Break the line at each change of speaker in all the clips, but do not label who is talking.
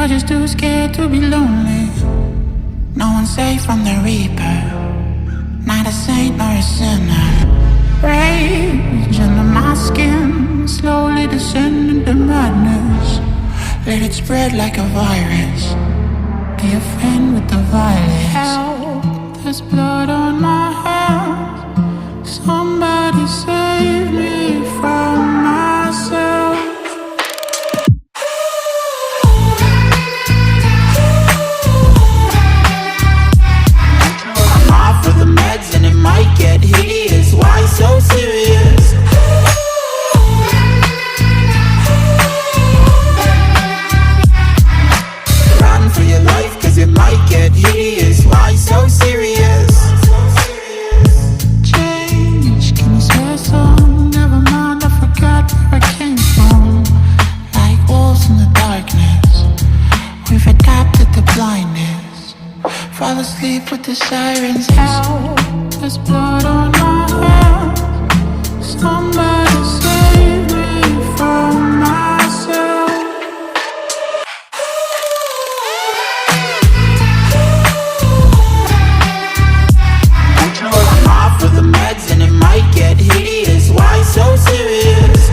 You're just too scared to be lonely. No one's safe from the reaper, not a saint nor a sinner. Rage under my skin, slowly descending to madness. Let it spread like a virus. Be a friend with the violence. Help, there's blood on my hands. Somebody save me from myself. I'm off of the meds and it might get hideous. Why so serious? Run for your life, cause it might get hideous. Why so serious? Change, can you swear some? Never mind, I forgot where I came from. Like wolves in the darkness, we've adapted to blindness. Fall asleep with the sirens out. There's blood on my hands. Somebody save me from myself. I'm off of the meds and it might get hideous. Why so serious?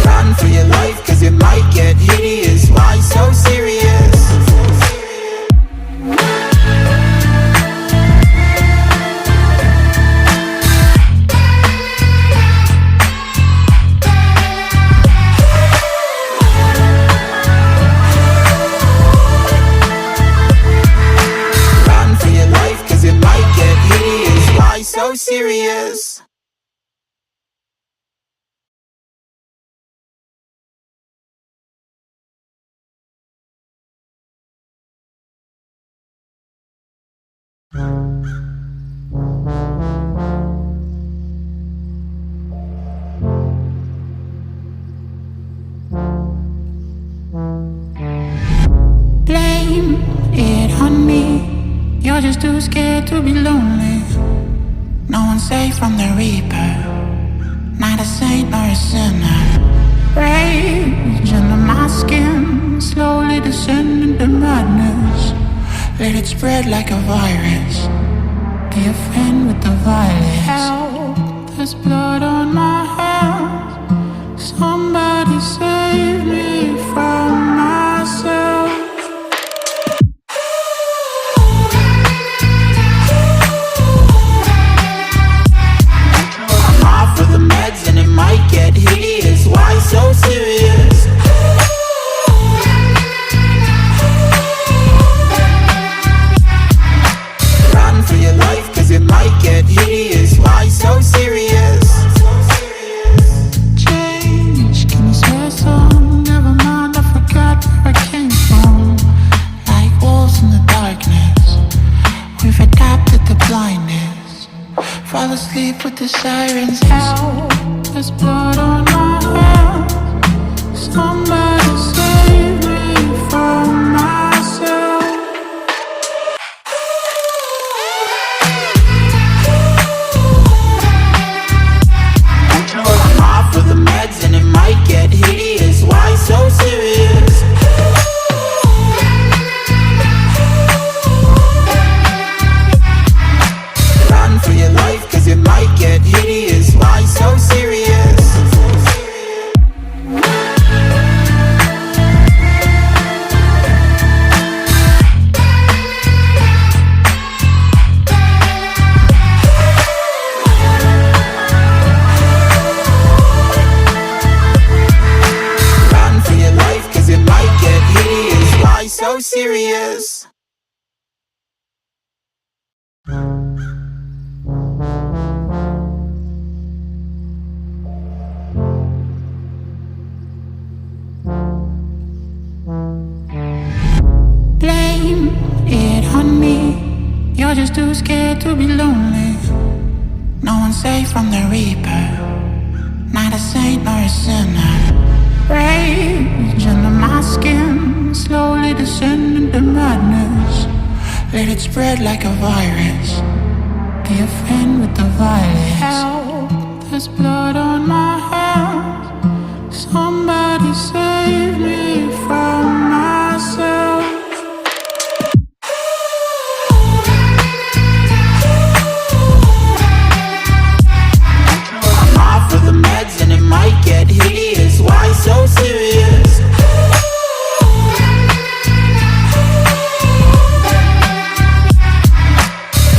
Run for your life, cause it might get hideous. Why so serious? Run for your life, cause it might get hideous. Why so serious? Blame it on me. You're just too scared to be lonely. No one's safe from the reaper, not a saint nor a sinner. Rage under my skin, slowly descending to madness. Let it spread like a virus. Be a friend with the violence. Help, there's blood on my hands. Somebody save me from myself. I'm off of the meds and it might get hideous. Why so serious? Run for your life, cause it might get hideous. Why so serious? Change, can you swear some? Never mind, I forgot where I came from. Like wolves in the darkness, we've adapted to blindness. Fall asleep with the sirens out. There's blood on my hands. Somebody save me from myself. I'm off of the meds and it might get hideous. Why so serious? Run for your life, cause it might get hideous. Why so serious? Run for your life, cause it might get hideous. Why so serious? Blame it on me. You're just too scared to be lonely. No one's safe from the reaper, not a saint nor a sinner. Rage under my skin, slowly descending to madness. Let it spread like a virus. Be a friend with the violence. Help, There's blood on my hands. Somebody save me from myself. I'm off of the meds and it might get hideous. Why so serious?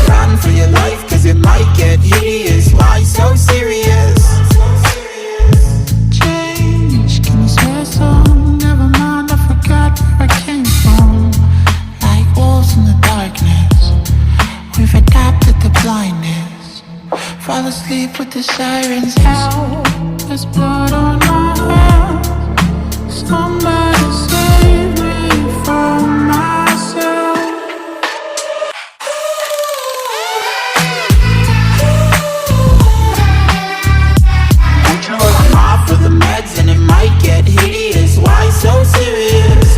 Run for your life, cause it might get hideous. Why so serious? Change, can you swear some? Never mind, I forgot where I came from. Like wolves in the darkness, we've adapted to blindness. Fall asleep with the sirens out. There's blood on my hands. Somebody save me from myself. I'm off of the meds and it might get hideous. Why so serious?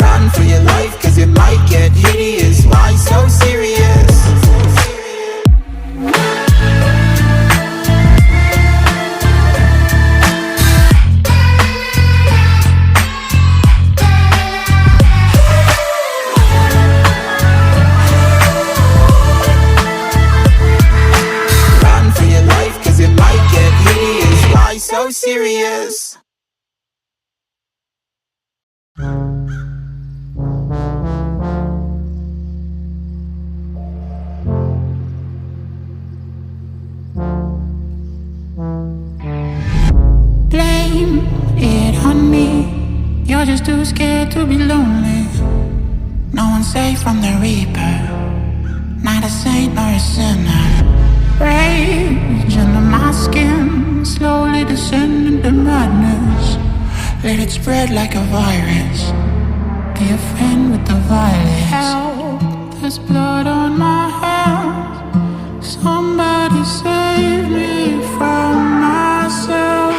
Run for your life, cause it might get hideous. Why so serious? Run for your life, cause it might get hideous. Why so serious? Blame it on me. You're just too scared to be lonely. No one's safe from the reaper. Not a saint nor a sinner. Rage under my skin, slowly descending to madness. Let it spread like a virus. Be a friend with the violence. Help, there's blood on my hands. Somebody save me from myself.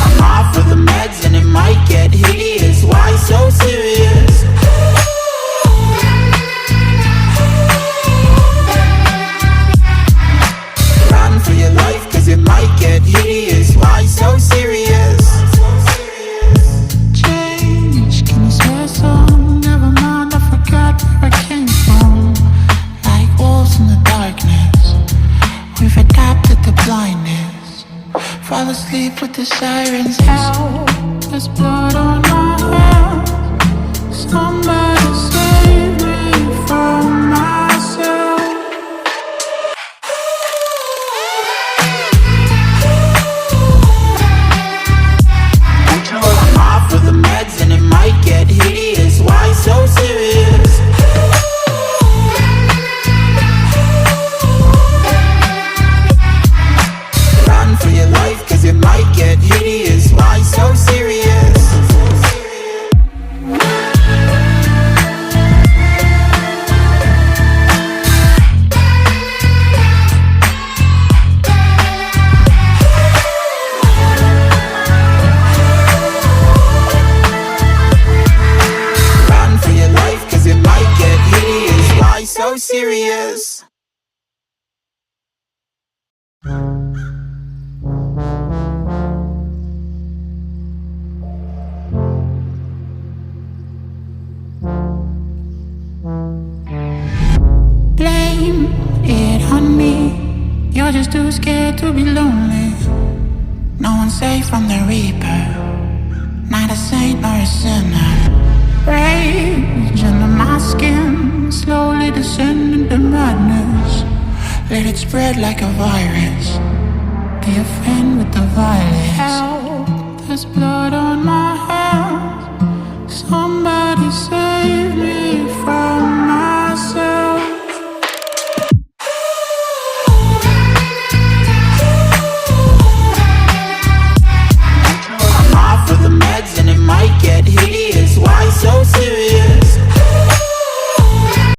I'm off of the meds and it might get hideous. Why so serious? Run for your life, cause it might get hideous. Why so serious? Change, can you swear some? Never mind, I forgot where I came from. Like wolves in the darkness, we've adapted to blindness. Fall asleep with the sirens out. There's blood on my hands. Somebody save me from myself. I'm off of the meds and it might get hideous. Why so serious? Run for your life, cause it might get hideous. Why so serious? Run for your life, cause it might get hideous. Why so serious? Blame it on me. You're just too scared to be lonely. No one's safe from the reaper. Not a saint nor a sinner. Rage under my skin, slowly descending to madness. Let it spread like a virus. Be a friend with the violence. Help, there's blood on my hands. Somebody save me from